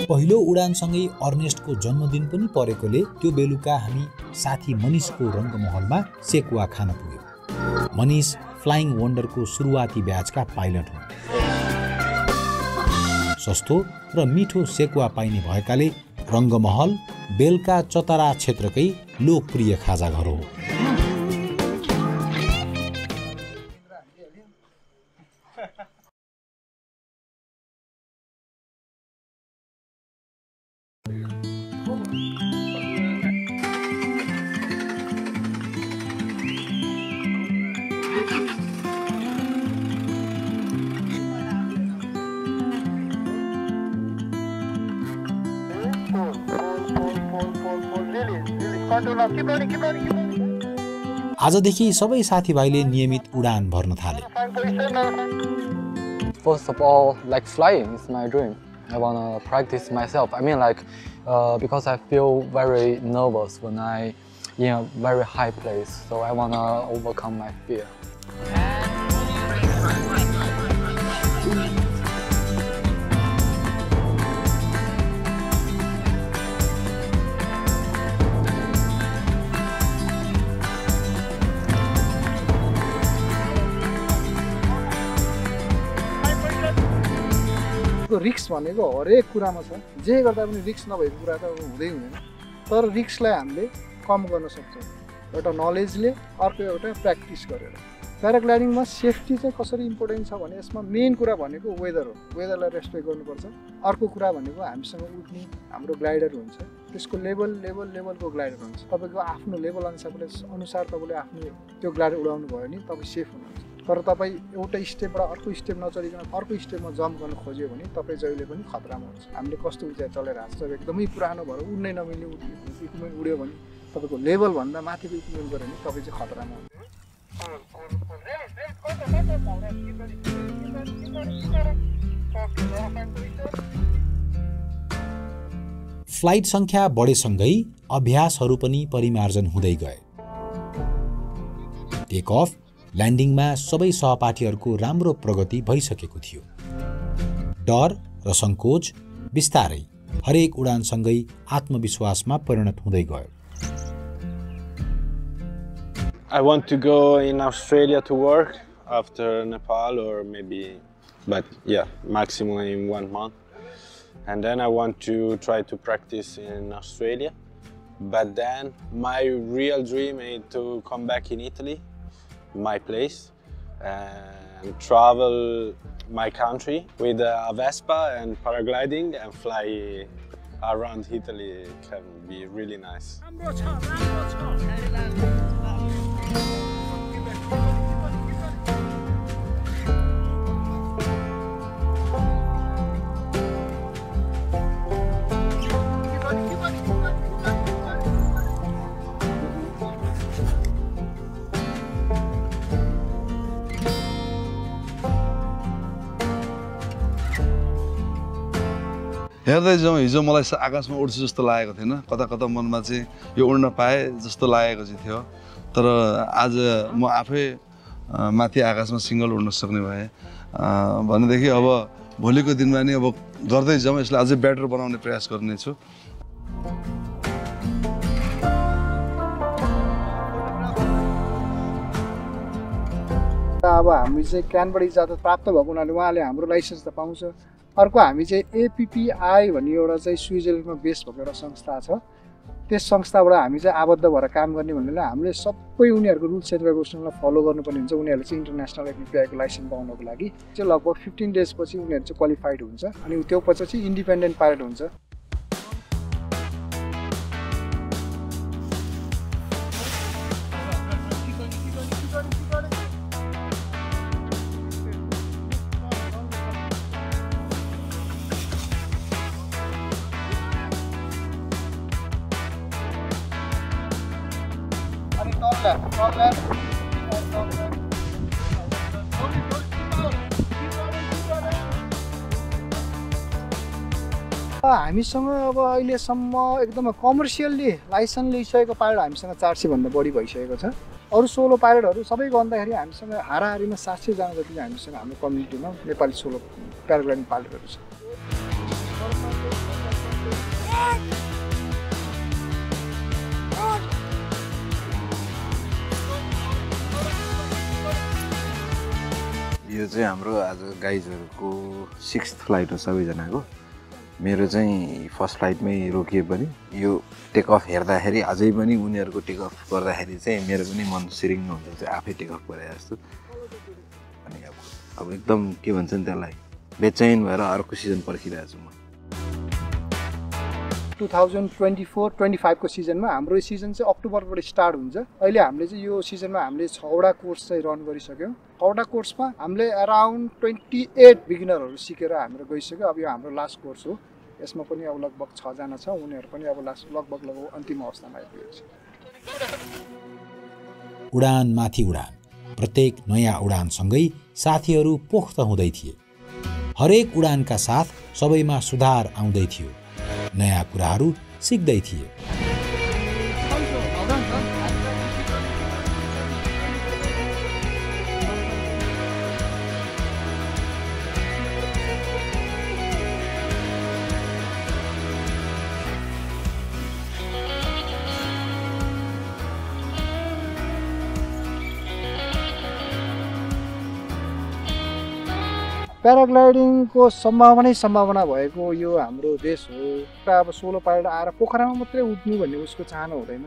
S1: पहिलो उडानसँगै अर्नेस्टको जन्मदिन पनि परेकोले त्यो बेलुका हामी साथी मनिषको रङ्गमहलमा सेकुवा खान पुग्यौँ मनिष फ्लाइङ वन्डरको सुरुवाती ब्याचका पाइलट हुन् सस्तो र मिठो सेकुवा पाइने भएकाले रङ्गमहल बेलका चतरा क्षेत्रकै लोकप्रिय खाजा घर हो आजदेखि सबै साथीभाइले नियमित उडान भर्न थाले
S13: First of all, like flying is my dream. I want to practice myself. I mean like because I feel very nervous when I in a very high place. So I want to overcome my fear.
S10: रिक्स भनेको हरेक कुरामा छ जे गर्दा पनि रिक्स नभएको कुरा त हुँदै हुँदैन तर रिक्सलाई हामीले कम गर्न सक्छौँ एउटा नलेजले अर्को एउटा प्र्याक्टिस गरेर प्याराग्लाइडिङमा सेफ्टी चाहिँ कसरी इम्पोर्टेन्ट छ भने यसमा मेन कुरा भनेको वेदर हो वेदरलाई रेस्पेक्ट गर्नुपर्छ अर्को कुरा भनेको हामीसँग उड्ने हाम्रो ग्लाइडर हुन्छ त्यसको लेभलको ग्लाइडर हुन्छ तपाईँको आफ्नो लेभल अनुसार तपाईँले आफ्नो त्यो ग्लाइडर उडाउनु भयो भने तपाईँ सेफ हुनुहुन्छ तर तपाईँ एउटा स्टेपबाट अर्को स्टेप नचलिकन अर्को स्टेपमा जम्प गर्न खोज्यो भने तपाईँ जहिले पनि खतरामा हुन्छ हामीले कस्तो उचाइ चलेर हाँस्छ एकदमै पुरानो भएर उड्नै नमिल्ने इक्विपमेन्ट उड्यो भने तपाईँको लेभलभन्दा माथिको इक्विपमेन्ट गऱ्यो भने तपाईँ चाहिँ खतरामा हुन्छ
S1: फ्लाइट सङ्ख्या बढेसँगै अभ्यासहरू पनि परिमार्जन हुँदै गए टेक अफ ल्यान्डिङमा सबै सहपाठीहरूको राम्रो प्रगति भइसकेको थियो डर र सङ्कोच बिस्तारै हरेक उडानसँगै आत्मविश्वासमा परिणत हुँदै गयो
S12: I want to go in Australia to work after Nepal or maybe, but yeah, maximum in 1 month. And then I want to try to practice in Australia. But then my real dream is to come back in Italy, my place, and travel my country with a Vespa and paragliding and fly around Italy. It can be really nice.
S7: हेर्दै जाउँ हिजो मलाई आकाशमा उड्छु जस्तो लागेको थिएन कता कता मनमा चाहिँ यो उड्न पाए जस्तो लागेको चाहिँ थियो तर आज म आफै माथि आकाशमा सिङ्गल उड्न सक्ने भए भनेदेखि अब भोलिको दिनमा नि अब गर्दै जाउँ यसलाई अझै बेटर बनाउने प्रयास गर्नेछु
S10: अब हामी चाहिँ क्यानबाट इजाजत प्राप्त भएको हुनाले उहाँले हाम्रो लाइसेन्स त पाउँछ अर्को हामी चाहिँ APPI भन्ने एउटा चाहिँ स्विजरल्यान्डमा बेस भएको एउटा संस्था छ त्यस संस्थाबाट हामी चाहिँ आबद्ध भएर काम गर्ने भन्नाले हामीले सबै उनीहरूको रुल्स एन्ड रेगुलेसनलाई फलो गर्नुपर्ने हुन्छ उनीहरूले चाहिँ इन्टरनेसनल APPI को लाइसेन्स पाउनको लागि चाहिँ लगभग 15 डेज पछि उनीहरू चाहिँ क्वालिफाइड हुन्छ अनि त्यो पछि चाहिँ इन्डिपेन्डेन्ट पाइलट हुन्छ हामीसँग अब अहिलेसम्म एकदमै कमर्सियल्ली लाइसेन्स लिइसकेको पाइलट हामीसँग 400 भन्दा बढी भइसकेको छ अरू सोलो पाइलटहरू सबै गर्दाखेरि हामीसँग हाराहारीमा 700 जना जति हामीसँग हाम्रो कम्युनिटीमा नेपाली सोलो प्याराग्लाइडिङ पाइलटहरू छ
S3: यो चाहिँ हाम्रो आज गाइजहरुको 6th फ्लाइट हो सबैजनाको मेरो चाहिँ फर्स्ट फ्लाइटमै रोकिए पनि यो टेक अफ हेर्दाखेरि अझै पनि उनीहरुको टेक अफ गर्दाखेरि चाहिँ मेरो पनि मन सिरिङ हुन्छ चाहिँ आफै टेक अफ गरे जस्तो अनि अब एकदम के भन्छ नि त्यसलाई बेचैन भएर अर्को सिजन पर्खिरहेको छु म
S10: 2024-25 को सिजनमा हाम्रो सिजन चाहिँ अक्टोबरबाट स्टार्ट हुन्छ अहिले हामीले चाहिँ यो सिजनमा हामीले 6 वटा कोर्स चाहिँ रन गरिसक्यौं 6 वटा कोर्समा हामीले अराउन्ड 28 बिगिनरहरु सिकेर हाम्रो गइसक्यो अब यो हाम्रो लास्ट कोर्स हो यसमा पनि अब लगभग 6 जना छ उनीहरु पनि अब लास्ट लगभग अन्तिम अवस्थामा आइपुगेको छ
S1: उडान माथि उडान प्रत्येक नयाँ उडानसँगै साथीहरु पोख्त हुँदै थिए हरेक उडानका साथ सबैमा सुधार आउँदै थियो नयाँ कुराहरु सिक्दै थिए
S10: प्याराग्लाइडिङ को सम्भावना भएको यो हाम्रो देश हो अब सोलो पाइलट आएर पोखरामा मात्रै उड्नु भन्ने उसको चाहना हुँदैन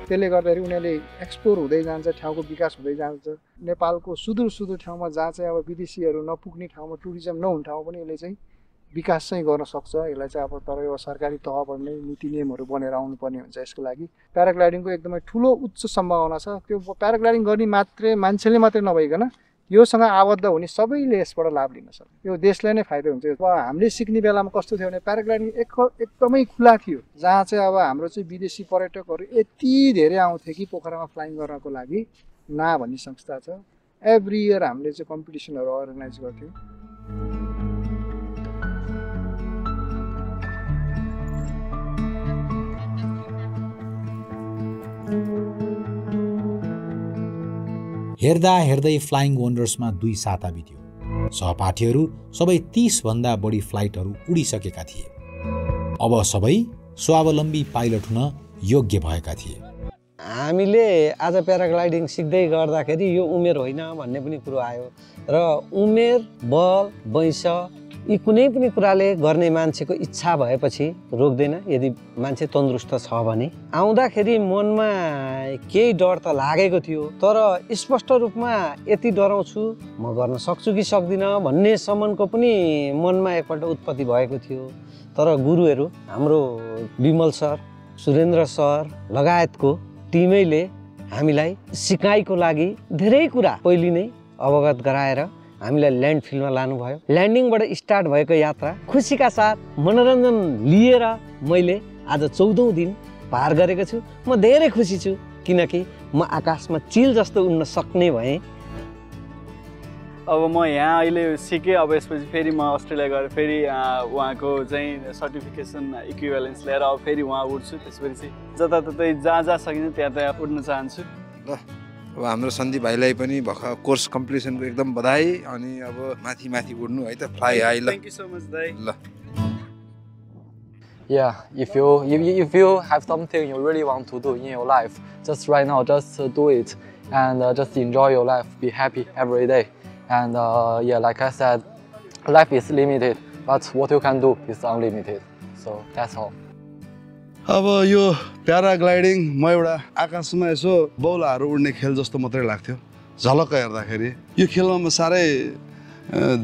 S10: त्यसले गर्दाखेरि उनीहरूले एक्सप्लोर हुँदै जान्छ ठाउँको विकास हुँदै जान्छ नेपालको सुदूर ठाउँमा जहाँ चाहिँ अब विदेशीहरू नपुग्ने ठाउँमा टुरिज्म नहुने ठाउँमा पनि यसले चाहिँ विकास चाहिँ गर्न सक्छ यसलाई चाहिँ अब तर यो सरकारी तहबाट नै नीति नियमहरू बनेर आउनुपर्ने हुन्छ यसको लागि प्याराग्लाइडिङको एकदमै ठुलो उच्च सम्भावना छ त्यो प्याराग्लाइडिङ गर्ने मान्छेले मात्रै नभइकन योसँग आबद्ध हुने सबैले यसबाट लाभ लिन सक्छ यो देशलाई नै फाइदा हुन्छ अब हामीले सिक्ने बेलामा कस्तो थियो भने प्याराग्लाइडिङ एकदमै खुला थियो जहाँ चाहिँ अब हाम्रो चाहिँ विदेशी पर्यटकहरू यति धेरै आउँथे कि पोखरामा फ्लाइङ गर्नको लागि ना भन्ने संस्था छ एभ्री इयर हामीले चाहिँ कम्पिटिसनहरू अर्गनाइज गर्थ्यौं
S1: हेर्दा हेर्दै फ्लाइङ वन्डर्समा 2 साता बित्यो सहपाठीहरू सबै 30 भन्दा बढी फ्लाइटहरू उडिसकेका थिए अब सबै स्वावलम्बी पाइलट हुन योग्य भएका थिए
S9: हामीले आज प्याराग्लाइडिङ सिक्दै गर्दाखेरि यो उमेर होइन भन्ने पनि कुरो आयो र उमेर बल वंश यी कुनै पनि कुराले गर्ने मान्छेको इच्छा भएपछि रोक्दैन यदि मान्छे तन्दुरुस्त छ भने आउँदाखेरि मनमा केही डर त लागेको थियो तर स्पष्ट रूपमा यति डराउँछु म गर्न सक्छु कि सक्दिन भन्ने सम्मको पनि मनमा एकपल्ट उत्पत्ति भएको थियो तर गुरुहरू हाम्रो विमल सर सुरेन्द्र सर लगायतको टिमैले हामीलाई सिकाइको लागि धेरै कुरा पहिले नै अवगत गराएर हामीलाई ल्यान्ड फिल्डमा लानुभयो ल्यान्डिङबाट स्टार्ट भएको यात्रा खुसीका साथ मनोरञ्जन लिएर मैले आज 14औं दिन पार गरेको छु म धेरै खुसी छु किनकि म आकाशमा चिल जस्तो उड्न सक्ने भएँ
S11: अब म यहाँ अहिले सिकेँ अब यसपछि फेरि म अस्ट्रेलिया गएर फेरि उहाँको चाहिँ सर्टिफिकेसन इक्विभ्यालेन्स लिएर अब फेरि उहाँ उड्छु त्यसपछि चाहिँ जताततै जहाँ सकिन्छ त्यहाँ उड्न चाहन्छु
S3: ल अब हाम्रो सन्दीप भाइलाई पनि भर्खर कोर्स कम्प्लिसनको एकदम बधाई अनि अब माथि उड्नु है त फ्लाइ हाई ल
S11: थ्याङ्क यू सो मच दाइ
S3: ल
S13: Yeah, if you have something you really want to do in your life, just right now, just do it and just enjoy your life. Be happy every day. And yeah, like I said, life is limited, but what you can do is unlimited. So that's all.
S7: अब यो paragliding म एउटा आकाशमा यसो बौलाहरू उड्ने खेल जस्तो मात्रै लाग्थ्यो झलक्क हेर्दाखेरि यो खेलमा म साह्रै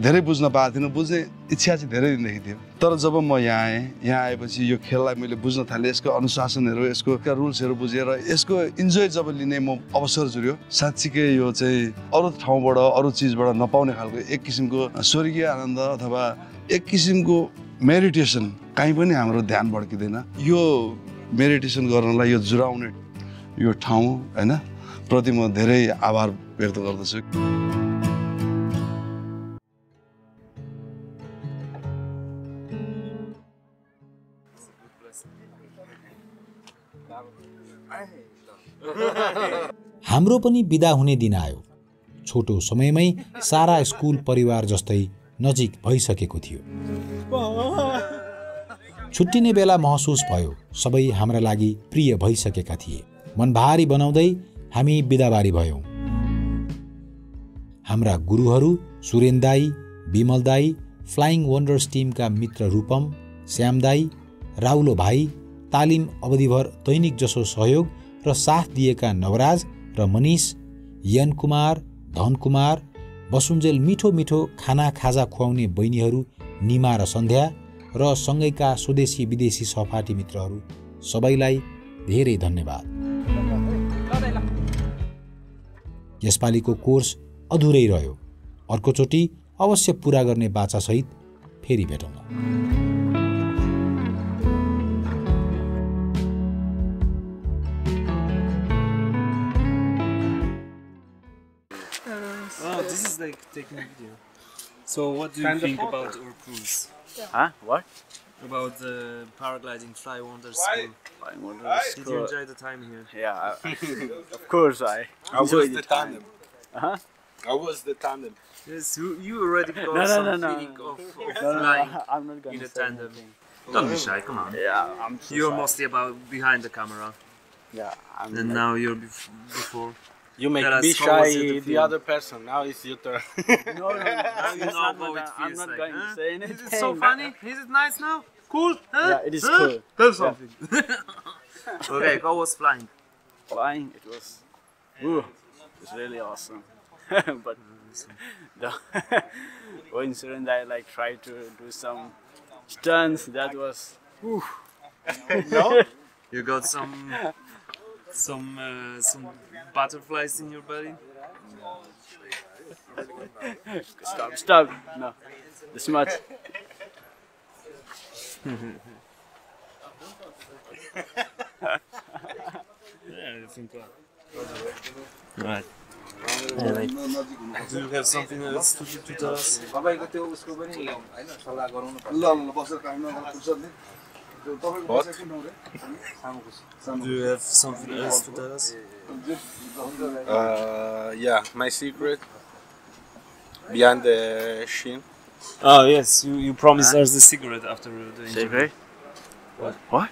S7: धेरै बुझ्न पाएको थिइनँ बुझ्ने इच्छा चाहिँ धेरै दिनदेखि थियो तर जब म यहाँ आएपछि यो खेललाई मैले बुझ्न थालेँ यसको अनुशासनहरू यसको रुल्सहरू बुझेर यसको इन्जोय जब लिने म अवसर जुर्यो साँच्चीकै यो चाहिँ अरू ठाउँबाट अरू चिजबाट नपाउने खालको एक किसिमको स्वर्गीय आनन्द अथवा एक किसिमको मेडिटेसन कहीँ पनि हाम्रो ध्यान भड्किँदैन यो मेडिटेसन गर्नलाई यो जुराउने यो ठाउँ हैन प्रति म धेरै आभार व्यक्त गर्दछु
S1: हाम्रो पनि बिदा हुने दिन आयो छोटो समयमै सारा स्कुल परिवार जस्तै नजिक भइसकेको थियो छुट्टिने बेला महसुस भयो सबै हाम्रा लागि प्रिय भइसकेका थिए मन भारी बनाउँदै हामी बिदाबारी भयौं हाम्रा गुरुहरू सुरेन दाई बिमल दाई फ्लाइङ वन्डर्स टिमका मित्र रूपम श्याम दाई राउलो भाइ तालिम अवधिभर दैनिक जसो सहयोग र साथ दिएका नवराज र मनीष यन कुमार धन कुमार बसुन्जेल मिठो मिठो खाना खाजा खुवाउने बहिनीहरू निमा र सन्ध्या र सँगैका स्वदेशी विदेशी सहपाठी मित्रहरू सबैलाई धेरै धन्यवाद यसपालिको कोर्स अधुरै रह्यो अर्कोचोटि अवश्य पूरा गर्ने बाचासहित फेरि भेटौँला
S6: This is like taking a video. So what do you think about our cruise?
S11: Huh? What?
S6: About the paragliding Fly Wonders school.
S11: Fly Wonders
S6: Did you enjoy the time here?
S11: Yeah, of course I enjoyed the time.
S12: How was the tandem?
S6: Yes, you already got some feeling of flying
S11: I'm not gonna
S6: in a
S11: say
S6: tandem.
S11: anything.
S6: Don't be shy, come on.
S11: Yeah, I'm so
S6: You're
S11: shy.
S6: mostly about behind the camera.
S11: Yeah,
S6: And now you're before.
S12: You make
S6: Tell us,
S12: me
S6: how was it
S12: shy
S6: to
S12: the
S6: feel?
S12: other person. Now it's your turn.
S11: No,
S6: Now you know how it
S11: I'm
S6: feels
S11: not
S6: like.
S11: going to say anything.
S6: Is it so funny? Is it nice now? Cool? Huh?
S11: Yeah, it is
S6: Huh?
S11: cool.
S6: Tell something. Okay, how was flying?
S11: Flying, it was really awesome. But when Suren and I like tried to do some stunts, that was
S6: No? You got some butterflies in your belly?
S11: Stop. No, this much.
S6: Yeah, I think right. Do you have something else to tell us? Do you have something else to tell us?
S12: Yeah, my secret behind the shin.
S6: Oh yes, you promised us the cigarette after the interview.
S11: Cigarette? What?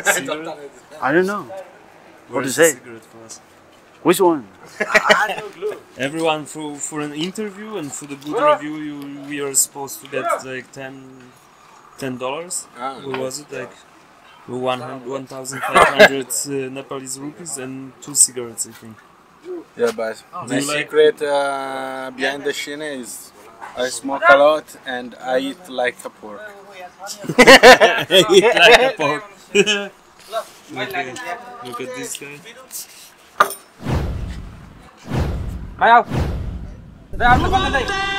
S6: Cigarette?
S11: I don't know. What
S6: Where's
S11: to
S6: the
S11: say?
S6: cigarette for us?
S11: Which one?
S6: Everyone for an interview and for the good review, we are supposed to get like $10. What was it like? 1,500 Nepalese rupees and 2 cigarettes, I think.
S12: Yeah, but
S6: Do
S12: my
S6: you like-
S12: secret behind the shin is I smoke a lot and I eat like a pork.
S6: Eat like a pork. Okay. Look at this guy.
S8: Mày không? Đây ăn nó con đây.